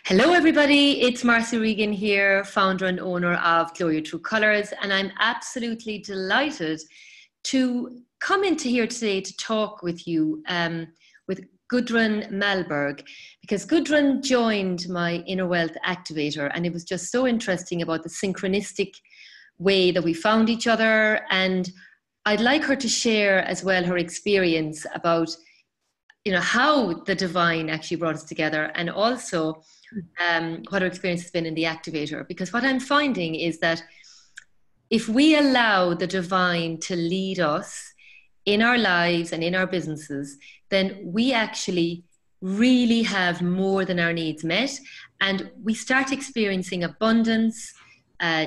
Hello, everybody. It's Marcy Regan here, founder and owner of Glow Your True Colours, and I'm absolutely delighted to come into here today to talk with you with Gudrun Mahlberg, because Gudrun joined my Inner Wealth Activator, and it was just so interesting about the synchronistic way that we found each other. And I'd like her to share as well her experience about how the divine actually brought us together, and also what our experience has been in the activator. Because what I'm finding is that if we allow the divine to lead us in our lives and in our businesses, then we actually really have more than our needs met, and we start experiencing abundance,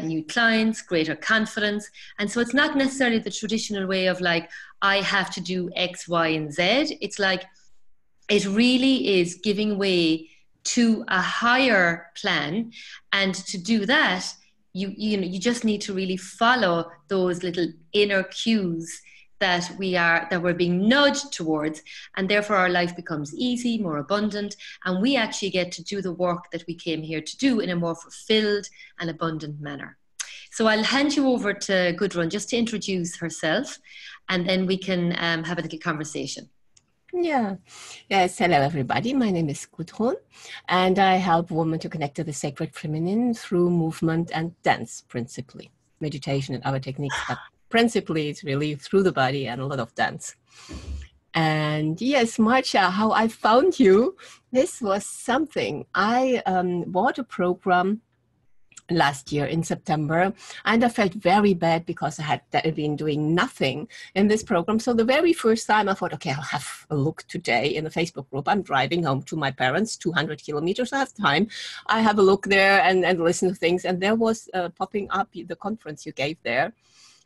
new clients, greater confidence. And so it's not necessarily the traditional way of like, I have to do X, Y, and Z. It's like, it really is giving way to a higher plan. And to do that, you just need to really follow those little inner cues that we're being nudged towards, and therefore our life becomes easy, more abundant, and we actually get to do the work that we came here to do in a more fulfilled and abundant manner. So I'll hand you over to Gudrun just to introduce herself, and then we can have a little conversation. Yes. Hello, everybody. My name is Gudrun, and I help women to connect to the sacred feminine through movement and dance, principally. Meditation and other techniques, but principally it's really through the body and a lot of dance. And yes, Marcia, how I found you, this was something. I bought a program last year in September, and I felt very bad because I had been doing nothing in this program. So the very first time I thought, okay, I'll have a look today in the Facebook group. I'm driving home to my parents, 200 kilometers. I have time. I have a look there and listen to things. And there was popping up the conference you gave there.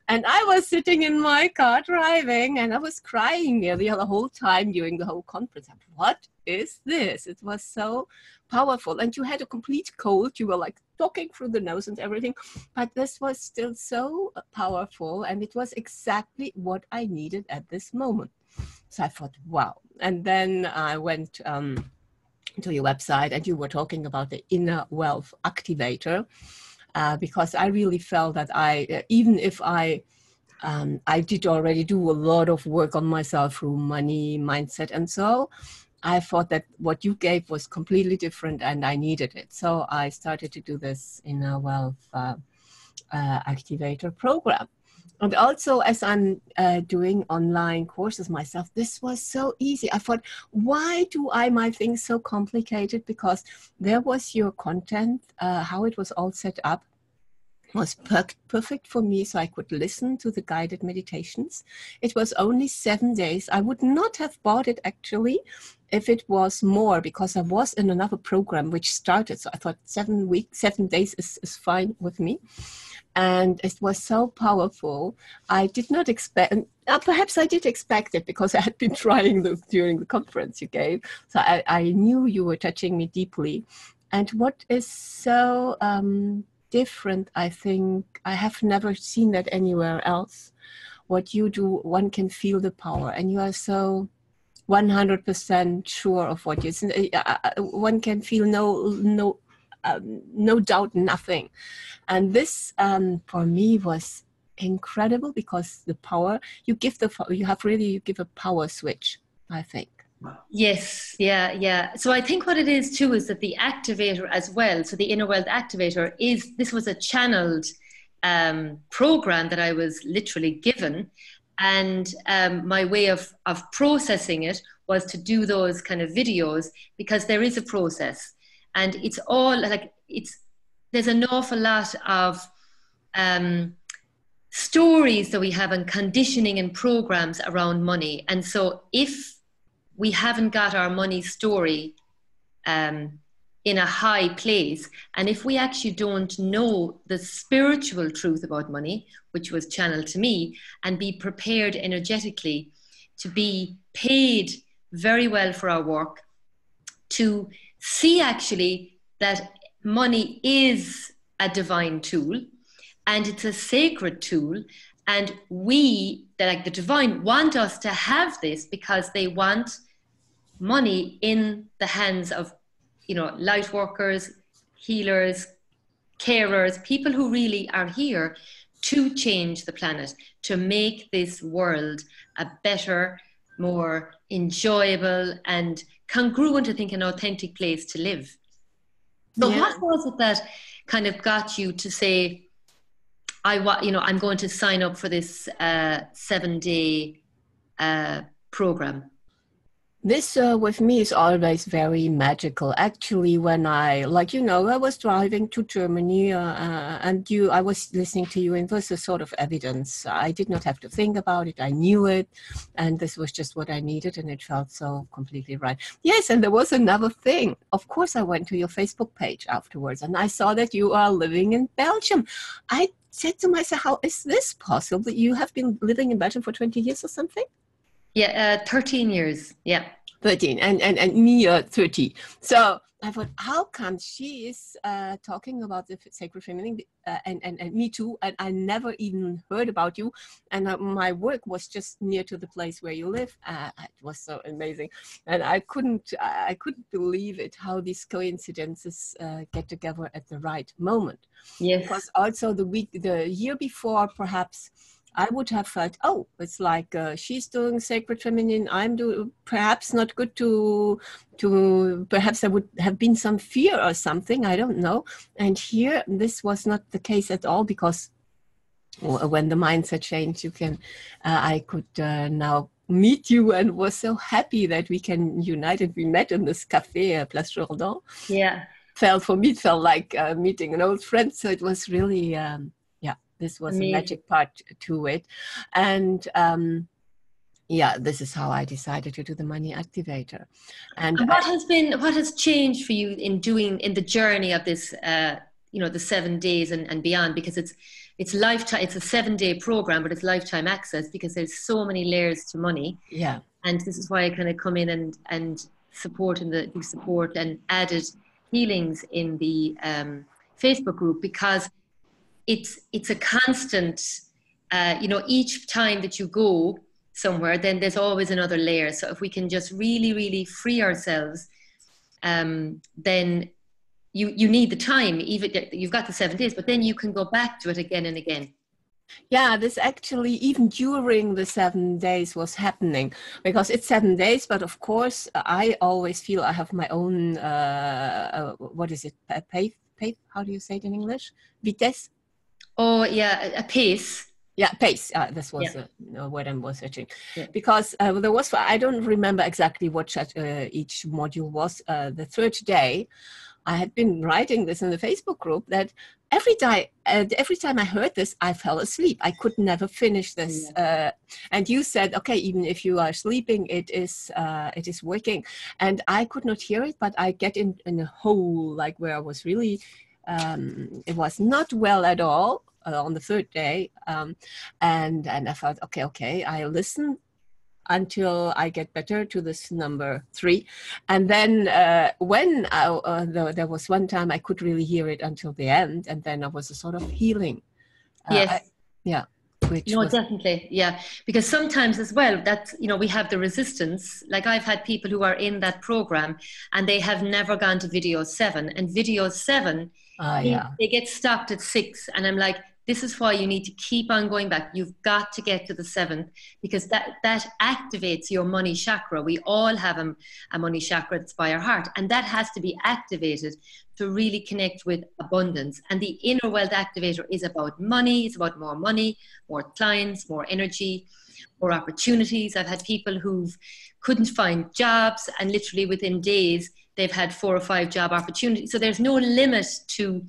And I was sitting in my car driving, and I was crying nearly the whole time during the whole conference. What is this? It was so powerful. And you had a complete cold. You were like talking through the nose and everything. But this was still so powerful. And it was exactly what I needed at this moment. So I thought, wow. And then I went to your website, and you were talking about the Inner Wealth Activator. Because I really felt that even if I did already do a lot of work on myself through money, mindset, and so, I thought that what you gave was completely different, and I needed it. So I started to do this Inner Wealth Activator program. And also, as I'm doing online courses myself, this was so easy. I thought, why do I make things so complicated? Because there was your content, how it was all set up was perfect for me, so I could listen to the guided meditations. It was only 7 days. I would not have bought it actually if it was more, because I was in another program which started. So I thought 7 days is fine with me. And it was so powerful. I did not expect, perhaps I did expect it because I had been trying during the conference you gave. So I knew you were touching me deeply. And what is so different, I think, I have never seen that anywhere else. What you do, one can feel the power, and you are so 100% sure of what you say. One can feel no doubt, nothing. And this for me was incredible, because the power you give, you give a power switch, I think. Yes, yeah. So I think what it is too is that the activator as well, so the Inner Wealth Activator, this was a channeled program that I was literally given, and my way of processing it was to do those kind of videos, because there is a process, and it's all like, there's an awful lot of stories that we have, and conditioning and programs around money. And so if we haven't got our money story in a high place, and if we actually don't know the spiritual truth about money, which was channeled to me, and be prepared energetically to be paid very well for our work, to see actually that money is a divine tool, and it's a sacred tool, and the divine want us to have this, because they want money in the hands of light workers, healers, carers, people who really are here to change the planet, to make this world a better, more enjoyable and congruent, I think, an authentic place to live. So what was it that kind of got you to say, I'm going to sign up for this 7-day program? This with me is always very magical. Actually, when I was driving to Germany and I was listening to you, and it was a sort of evidence. I did not have to think about it. I knew it, and this was just what I needed, and it felt so completely right. Yes, and there was another thing. Of course, I went to your Facebook page afterwards, and I saw that you are living in Belgium. I said to myself, how is this possible? You have been living in Belgium for 20 years or something? Yeah, 13 years. Yeah. 13 and me 30. So I thought, how come she is talking about the sacred feminine and me too, and I never even heard about you, and my work was just near to the place where you live. It was so amazing, and I couldn't believe it, how these coincidences get together at the right moment. Yes. Because also the year before, perhaps I would have felt, oh, it's like she's doing sacred feminine, I'm doing, perhaps not good to perhaps there would have been some fear or something, I don't know. And here, this was not the case at all, because when the mindset changed, I could now meet you, and was so happy that we can unite. And we met in this cafe, Place Jourdan. Yeah. For me, it felt like meeting an old friend. So it was really... this was a magic part to it. And this is how I decided to do the money activator. And what has changed for you in the journey of this, the 7 days and beyond? Because it's lifetime, it's a 7-day program, but it's lifetime access, because there's so many layers to money. Yeah. And this is why I kind of come in and support and added healings in the Facebook group, because it's a constant, each time that you go somewhere, then there's always another layer. So if we can just really, really free ourselves, then you need the time. Even you've got the 7 days, but then you can go back to it again and again. Yeah, this actually, even during the 7 days was happening, because it's 7 days, but of course, I always feel I have my own, what is it, pace? How do you say it in English? Vitesse? Oh, yeah, a pace. Yeah, pace. This was the word I was searching. Yeah. Because there was, I don't remember exactly what each module was. The third day, I had been writing this in the Facebook group, that every time I heard this, I fell asleep. I could never finish this. Yeah. And you said, okay, even if you are sleeping, it is working. And I could not hear it, but I get in a hole, like where I was really, it was not well at all on the third day. And I thought, okay, I listen until I get better to this number 3. And then when there was one time I could really hear it until the end, and then there was a sort of healing. Yes. Definitely. Yeah. Because sometimes as well, that, we have the resistance. Like I've had people who are in that program and they have never gone to video 7, and video 7, they get stopped at 6. And I'm like, this is why you need to keep on going back. You've got to get to the 7th, because that activates your money chakra. We all have a money chakra that's by our heart, and that has to be activated to really connect with abundance. And the Inner Wealth Activator is about money. It's about more money, more clients, more energy, more opportunities. I've had people who couldn't find jobs, and literally within days, they've had 4 or 5 job opportunities. So there's no limit to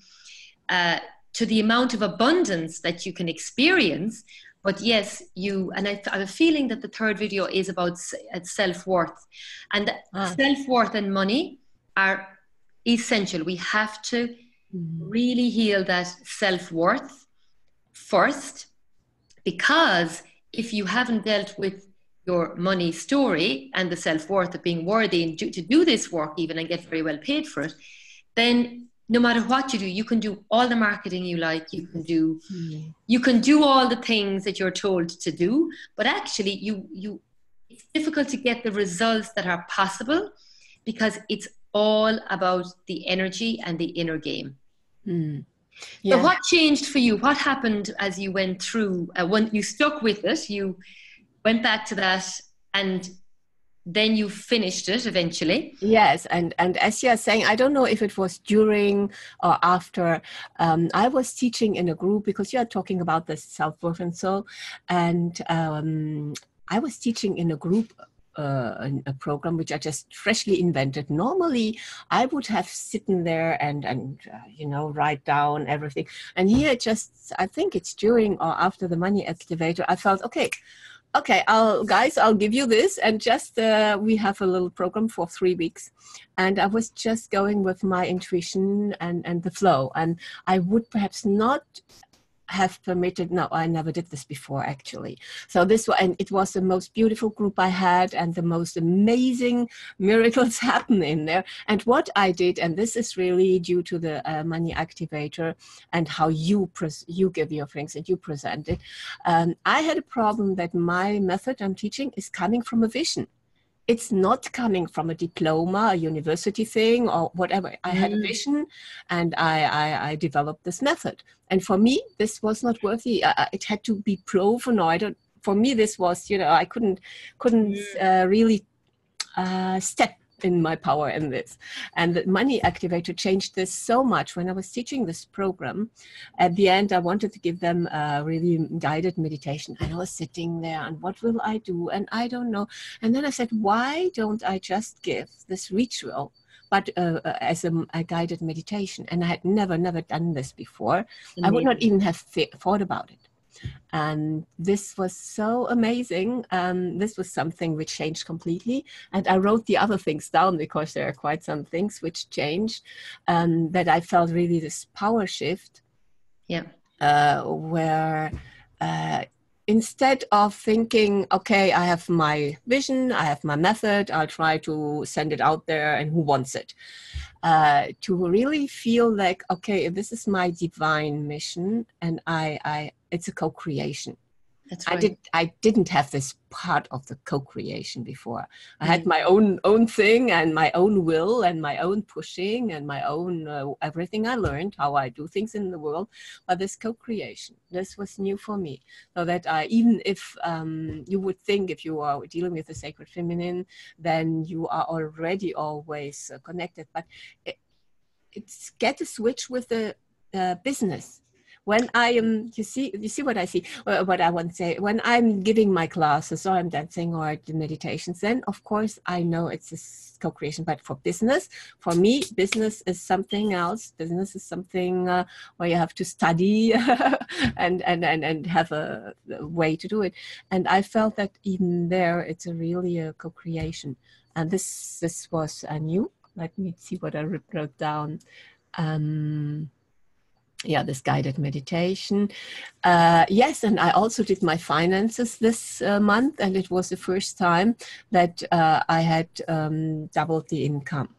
the amount of abundance that you can experience. But yes, I have a feeling that the third video is about self-worth. And self-worth and money are essential. We have to really heal that self-worth first, because if you haven't dealt with your money story and the self-worth of being worthy to do this work even and get very well paid for it, then no matter what you do, you can do all the marketing you like, you can do all the things that you're told to do, but actually it's difficult to get the results that are possible, because it's all about the energy and the inner game. Mm. So Yeah. what changed for you? What happened as you went through, when you stuck with it, you went back to that, and then you finished it eventually? Yes, and as you're saying, I don't know if it was during or after. I was teaching in a group, because you are talking about the self-worth and so, and I was teaching in a group, a program which I just freshly invented. Normally, I would have sitting there and write down everything. And here, I think it's during or after the Money Activator, I felt okay, I'll give you this, and just we have a little program for 3 weeks, and I was just going with my intuition and the flow, and I would perhaps not have permitted. No, I never did this before, actually. So and it was the most beautiful group I had, and the most amazing miracles happen in there. And what I did, and this is really due to the Money Activator and how you give your things and you present it. I had a problem that my method I'm teaching is coming from a vision. It's not coming from a diploma, a university thing, or whatever. I had a vision, and I developed this method. And for me, this was not worthy. It had to be proven, or for me, this was, I couldn't really step in my power in this. And the Money Activator changed this so much. When I was teaching this program, at the end, I wanted to give them a really guided meditation. And I was sitting there, and what will I do? And I don't know. And then I said, why don't I just give this ritual, but as a guided meditation? And I had never done this before. Amazing. I would not even have thought about it. And this was so amazing. This was something which changed completely. And I wrote the other things down, because there are quite some things which changed, that I felt really this power shift. Yeah. Where instead of thinking, okay, I have my vision, I have my method, I'll try to send it out there, and who wants it? To really feel like, okay, this is my divine mission, and it's a co-creation. That's right. I didn't have this part of the co-creation before. I had my own thing, and my own will, and my own pushing, and my own everything I learned, how I do things in the world. But this co-creation, this was new for me. So that even if you would think, if you are dealing with the sacred feminine, then you are already always connected. But it's get a switch with the business. When I am, you see what I see, what I want to say, when I'm giving my classes, or I'm dancing, or the meditations, then of course I know it's a co-creation. But for business, for me, business is something else. Business is something where you have to study and have a way to do it. And I felt that even there, it's really a co-creation. And this was new. Let me see what I wrote down. This guided meditation. Yes, and I also did my finances this month, and it was the first time that I had doubled the income.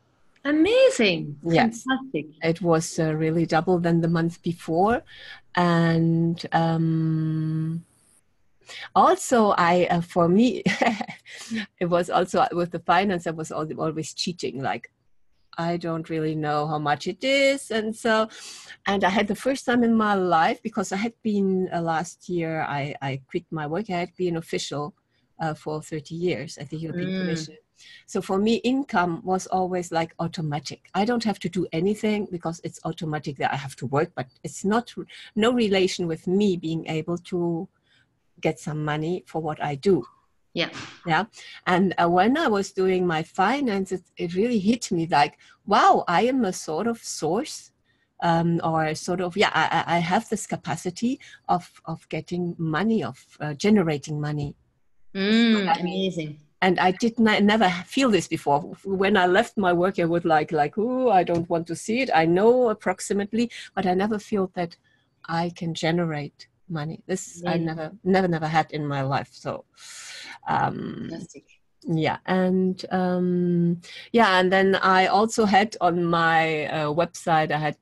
Amazing. Yes. Fantastic. It was really double than the month before. And also for me, it was also with the finance, I was always cheating, like, I don't really know how much it is. And I had the first time in my life, because I had been last year, I quit my work. I had been official for 30 years at the European Commission. So for me, income was always like automatic. I don't have to do anything, because it's automatic that I have to work, but it's no relation with me being able to get some money for what I do. Yeah. And when I was doing my finances, it really hit me like, wow, I am a sort of source, or sort of, I have this capacity of getting money, of generating money. Amazing. And I did never feel this before. When I left my work, I would like, oh, I don't want to see it. I know approximately, but I never feel that I can generate money. This I never had in my life. So fantastic. Yeah, and and then I also had on my website, I had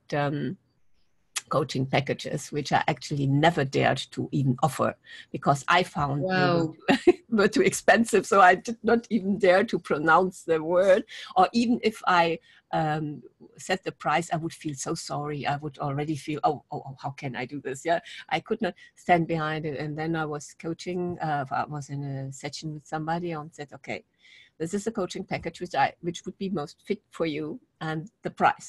coaching packages, which I actually never dared to even offer because I found Wow. they were too expensive. So I did not even dare to pronounce the word, or even if I set the price, I would feel so sorry. I would already feel, oh, how can I do this? Yeah, I could not stand behind it. And then I was coaching, I was in a session with somebody and said, okay, this is a coaching package which would be most fit for you and the price.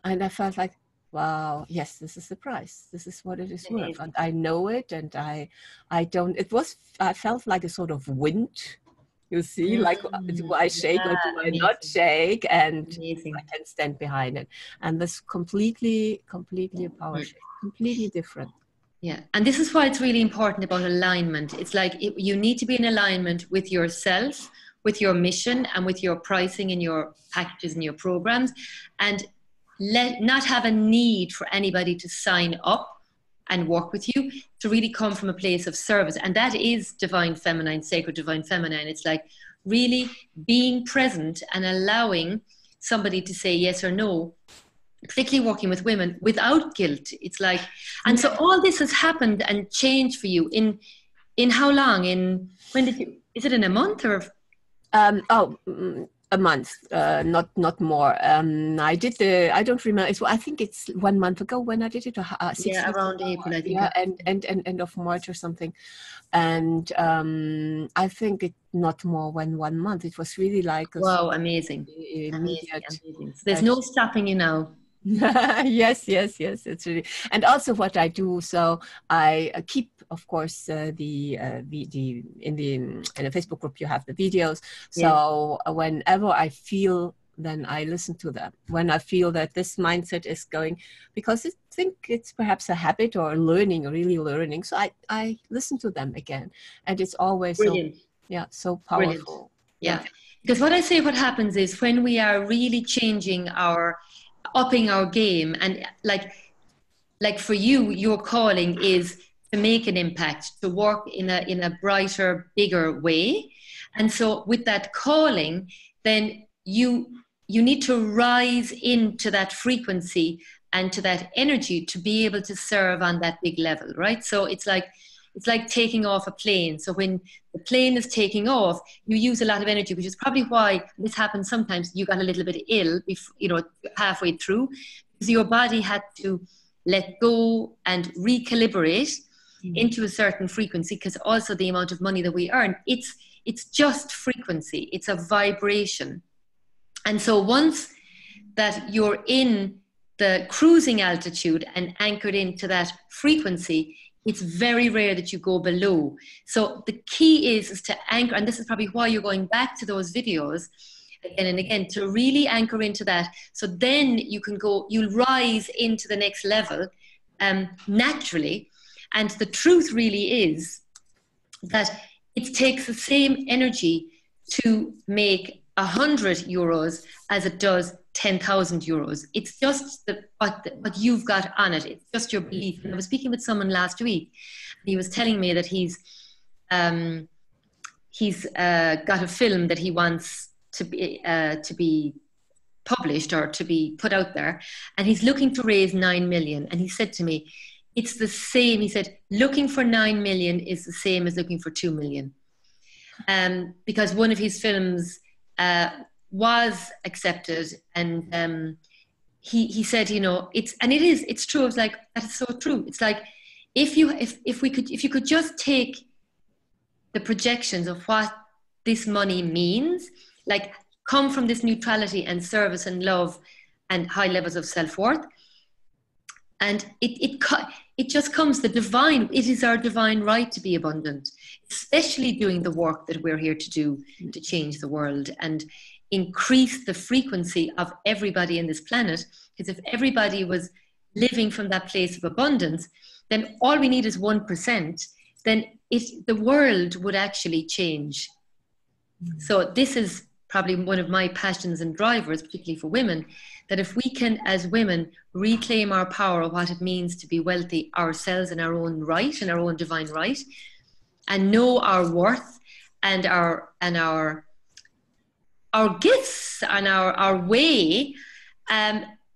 And I felt like, wow, yes, this is the price. This is what it is worth. And I know it, and I felt like a sort of wind. You see, like, do I shake or do I not shake? And I can stand behind it. And this completely a power shift, completely different. Yeah. And this is why it's really important about alignment. It's like you need to be in alignment with yourself, with your mission, and with your pricing and your packages and your programs, and not have a need for anybody to sign up and work with you, to really come from a place of service. And that is divine feminine, sacred divine feminine. It's like really being present and allowing somebody to say yes or no, particularly working with women, without guilt. It's like, and so all this has happened and changed for you in how long? When did you, is it in a month or? A month, not more. I don't remember. I think it's 1 month ago when I did it. Around April, I think. Yeah, and end of March or something. And I think it not more than 1 month. It was really like amazing. So there's no stopping you now. Yes, it's really. And also what I do, so I keep, of course, in the Facebook group you have the videos. So whenever I feel, then I listen to them. When I feel that this mindset is going, because I think it's perhaps a habit or really learning. So I listen to them again, and it's always brilliant. So powerful. Brilliant. Yeah, because what happens is when we are really upping our game, and like for you, your calling is to make an impact, to work in a brighter, bigger way. And so with that calling, then you need to rise into that frequency and to that energy to be able to serve on that big level, right? So it's like taking off a plane. So when the plane is taking off, you use a lot of energy, which is probably why this happens sometimes. You got a little bit ill, halfway through, because your body had to let go and recalibrate into a certain frequency, because also the amount of money that we earn, it's just frequency. It's a vibration. And so once that you're in the cruising altitude and anchored into that frequency, it's very rare that you go below. So the key is to anchor, and this is probably why you're going back to those videos again and again, to really anchor into that. So then you'll rise into the next level naturally. And the truth really is that it takes the same energy to make 100 euros as it does 10,000 euros. It's just what you've got on it. It's just your belief. And I was speaking with someone last week, and he was telling me that he's got a film that he wants to be published or to be put out there, and he's looking to raise 9 million. And he said to me, it's the same. He said, looking for 9 million is the same as looking for 2 million. Because one of his films was accepted, and he said, it's true. It's like, that's so true. It's like, if you could just take the projections of what this money means, like come from this neutrality and service and love and high levels of self-worth, and it just comes, the divine, it is our divine right to be abundant, especially doing the work that we're here to do to change the world and increase the frequency of everybody in this planet. Because if everybody was living from that place of abundance, then all we need is 1%, then the world would actually change. So this is probably one of my passions and drivers, particularly for women, that if we can, as women, reclaim our power of what it means to be wealthy ourselves in our own right, in our own divine right, and know our worth and our gifts and our way,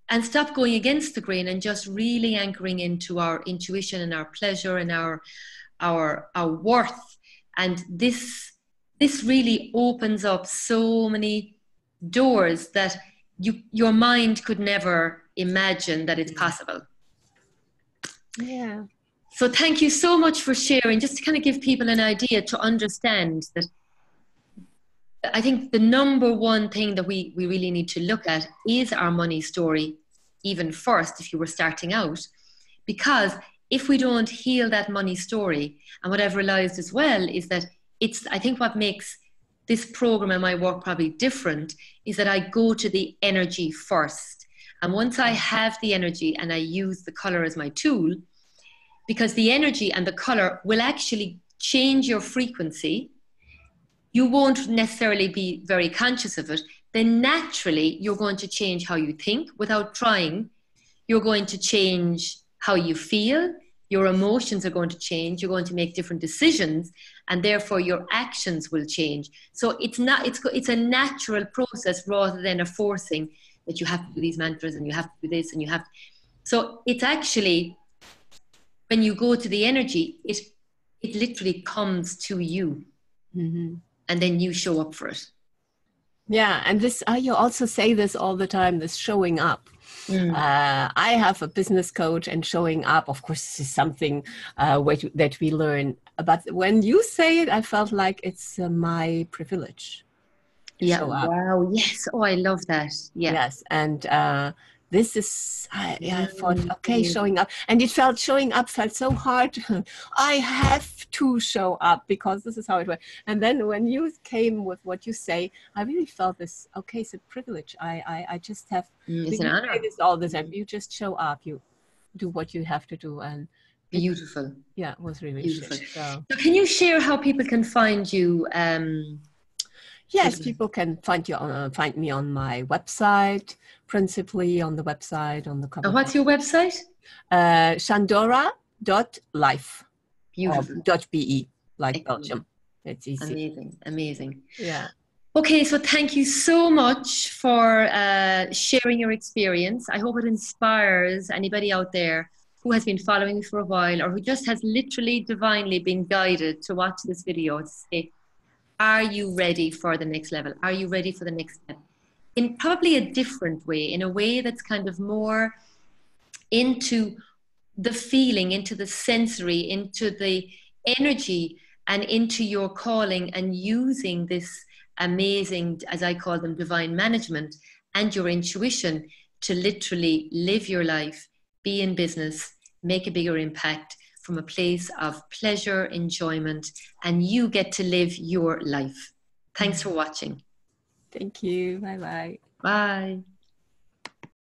and stop going against the grain and just really anchoring into our intuition and our pleasure and our worth. And this really opens up so many doors that your mind could never imagine that it's possible. Yeah. So thank you so much for sharing, just to kind of give people an idea to understand that. I think the number one thing that we really need to look at is our money story, even first, if you were starting out. Because if we don't heal that money story, and what I've realized as well is that I think what makes this program and my work probably different is that I go to the energy first. And once I have the energy and I use the color as my tool, because the energy and the color will actually change your frequency, you won't necessarily be very conscious of it, then naturally you're going to change how you think without trying. You're going to change how you feel. Your emotions are going to change. You're going to make different decisions, and therefore your actions will change. So it's a natural process rather than a forcing that you have to do these mantras and you have to do this and you have to. So it's actually, when you go to the energy, it literally comes to you. Mm-hmm. And then you show up for it. Yeah, and this you also say this all the time, this showing up. I have a business coach, and showing up, of course, this is something that we learn. But when you say it, I felt like it's my privilege to show up. Wow, yes. Oh, I love that. Yeah. Yes, and this is, I thought, okay, showing up. And showing up felt so hard. I have to show up because this is how it works. And then when you came with what you say, I really felt this, okay, it's a privilege. I just have, it's an honor. Say this all the time. You just show up, you do what you have to do. And beautiful. It was really beautiful. So can you share how people can find you? Yes, people can find me on my website, principally on the website, on the cover. What's your website? Shandora.life. Beautiful. .be, like Belgium. It's easy. Amazing, amazing. Yeah. Okay, so thank you so much for sharing your experience. I hope it inspires anybody out there who has been following me for a while, or who just has literally divinely been guided to watch this video to say, are you ready for the next level? Are you ready for the next step? In probably a different way, in a way that's kind of more into the feeling, into the sensory, into the energy, and into your calling, and using this amazing, as I call them, divine management and your intuition to literally live your life, be in business, make a bigger impact from a place of pleasure, enjoyment, and you get to live your life. Thanks for watching. Thank you. Bye-bye. Bye.